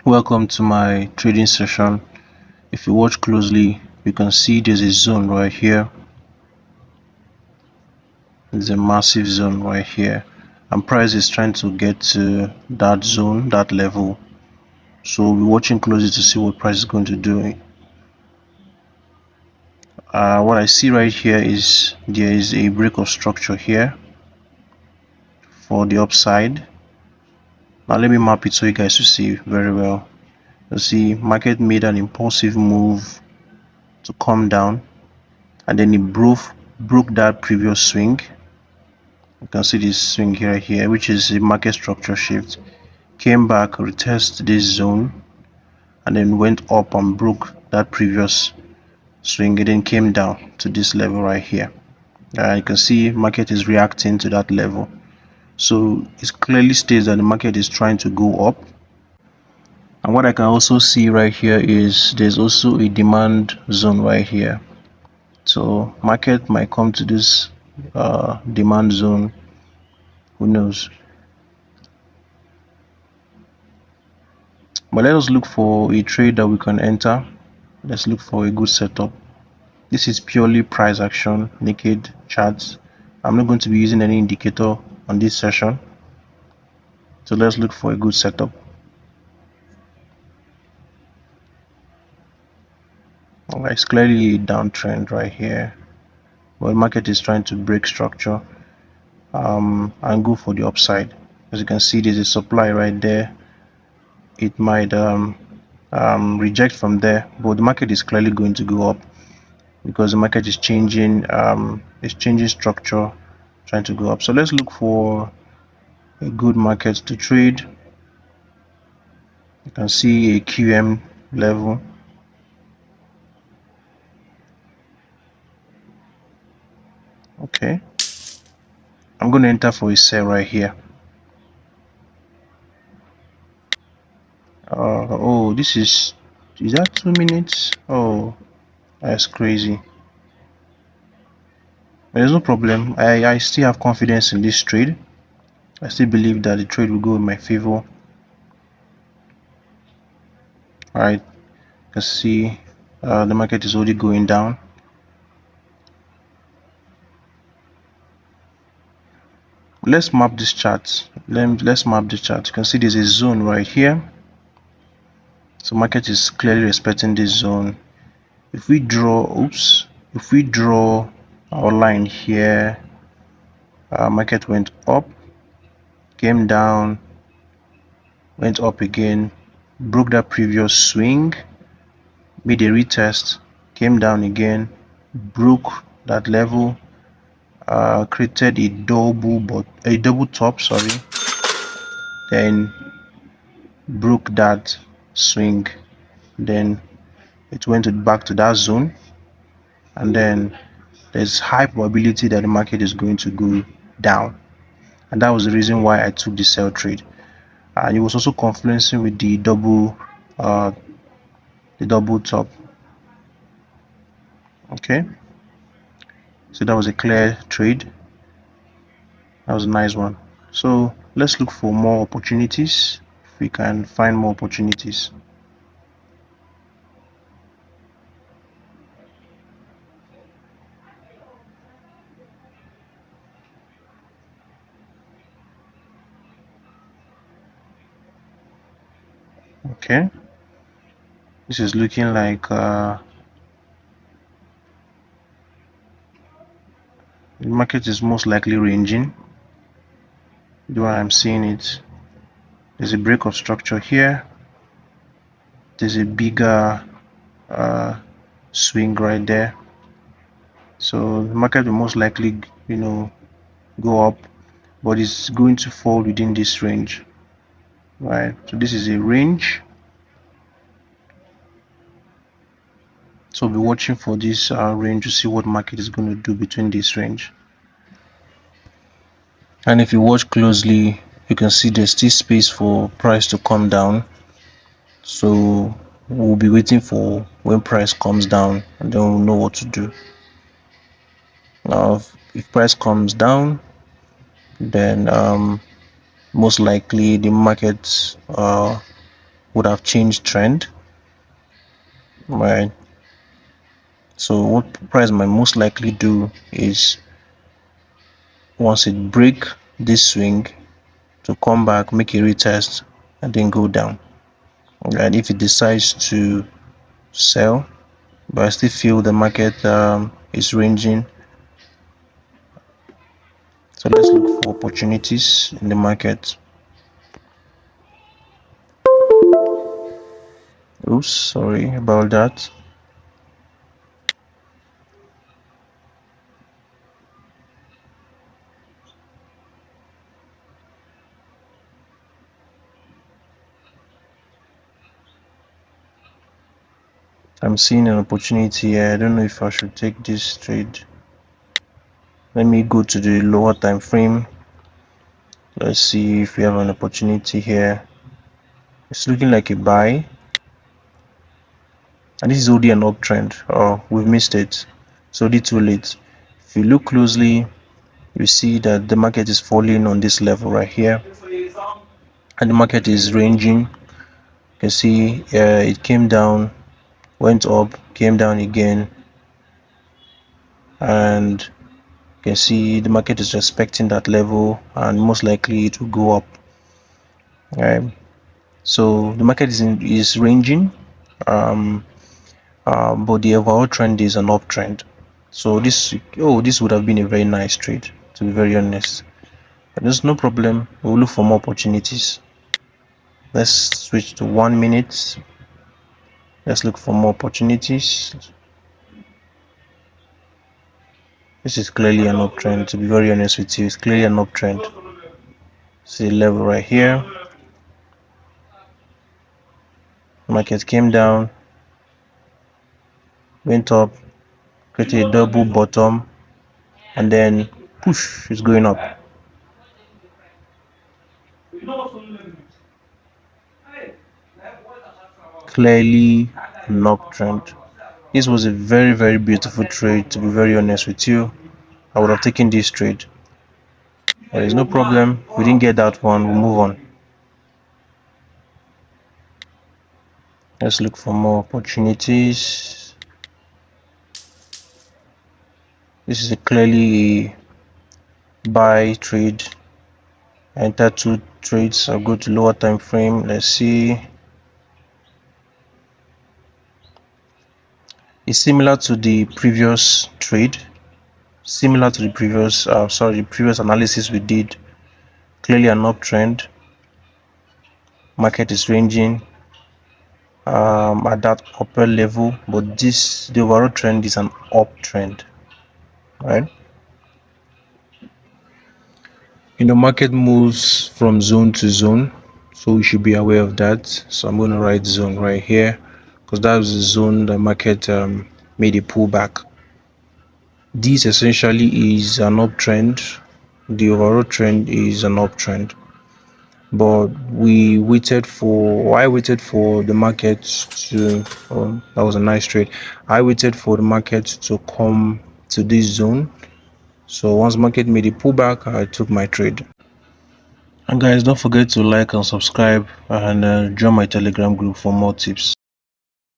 Welcome to my trading session. If you watch closely, you can see there's a zone right here. There's a massive zone right here, and price is trying to get to that zone, that level. So we're watching closely to see what price is going to do. What I see right here is there is a break of structure here for the upside. Now let me map it so you guys will see very well. You see, market made an impulsive move to come down, and then it broke that previous swing. You can see this swing here, which is a market structure shift. Came back, retest this zone, and then went up and broke that previous swing, and then came down to this level right here. You can see market is reacting to that level. So it clearly states that the market is trying to go up. And what I can also see right here is there's also a demand zone right here. So market might come to this demand zone. Who knows? But let us look for a trade that we can enter. Let's look for a good setup. This is purely price action, naked charts. I'm not going to be using any indicator on this session. So let's look for a good setup. Alright, it's clearly a downtrend right here. But the market is trying to break structure and go for the upside. As you can see, there's a supply right there. It might reject from there, but the market is clearly going to go up because the market is changing structure, trying to go up. So let's look for a good market to trade. You can see a QM level. Okay, I'm going to enter for a sell right here. Oh, this is that 2 minutes? Oh, that's crazy. There's no problem. I still have confidence in this trade. I still believe that the trade will go in my favor. Alright, you can see the market is already going down. Let's map this chart. Let's map the chart. You can see there's a zone right here. So market is clearly respecting this zone. If we draw our line here, market went up, came down, went up again, broke that previous swing, made a retest, came down again, broke that level, created a double top, sorry, then broke that swing, then it went back to that zone, and then there's high probability that the market is going to go down, and that was the reason why I took the sell trade. And it was also confluencing with the double top. Okay, so that was a clear trade. That was a nice one. So let's look for more opportunities, if we can find more opportunities. Okay, this is looking like the market is most likely ranging. The way I'm seeing it, there's a break of structure here. There's a bigger swing right there. So the market will most likely, go up, but it's going to fall within this range, right? So this is a range. So we'll be watching for this range to see what market is going to do between this range. And if you watch closely, you can see there's still space for price to come down. So we'll be waiting for when price comes down, and then we'll know what to do. Now if price comes down, then most likely the market would have changed trend, right? So what price might most likely do is, once it break this swing, to come back, make a retest, and then go down. And if it decides to sell, but I still feel the market is ranging, so let's look for opportunities in the market. Oops, sorry about that. I'm seeing an opportunity here. I don't know if I should take this trade. Let me go to the lower time frame. Let's see if we have an opportunity here. It's looking like a buy, and this is already an uptrend. Oh, we've missed it. It's already too late. If you look closely, you see that the market is falling on this level right here, and the market is ranging. You can see it came down, went up, came down again, and you can see the market is respecting that level, and most likely it will go up. Right. So the market is ranging, um, but the overall trend is an uptrend. So this would have been a very nice trade, to be very honest. But there's no problem. We'll look for more opportunities. Let's switch to 1 minute. Let's look for more opportunities. This is clearly an uptrend, to be very honest with you. It's clearly an uptrend. See the level right here. Market came down, went up, created a double bottom, and then push is going up. Clearly an uptrend. This was a very beautiful trade, to be very honest with you. I would have taken this trade. There is no problem. We didn't get that one. We'll move on. Let's look for more opportunities. This is a clearly a buy trade. Enter two trades. I'll go to lower time frame. Let's see. It's similar to the previous trade. Similar to the previous analysis we did. Clearly an uptrend. Market is ranging at that upper level, but the overall trend is an uptrend, right? Market moves from zone to zone, so we should be aware of that. So I'm going to write zone right here, because that was the zone the market made a pullback. This essentially is an uptrend. The overall trend is an uptrend, but I waited for the market to that was a nice trade. I waited for the market to come to this zone. So once market made a pullback, I took my trade. And guys, don't forget to like and subscribe, and join my Telegram group for more tips.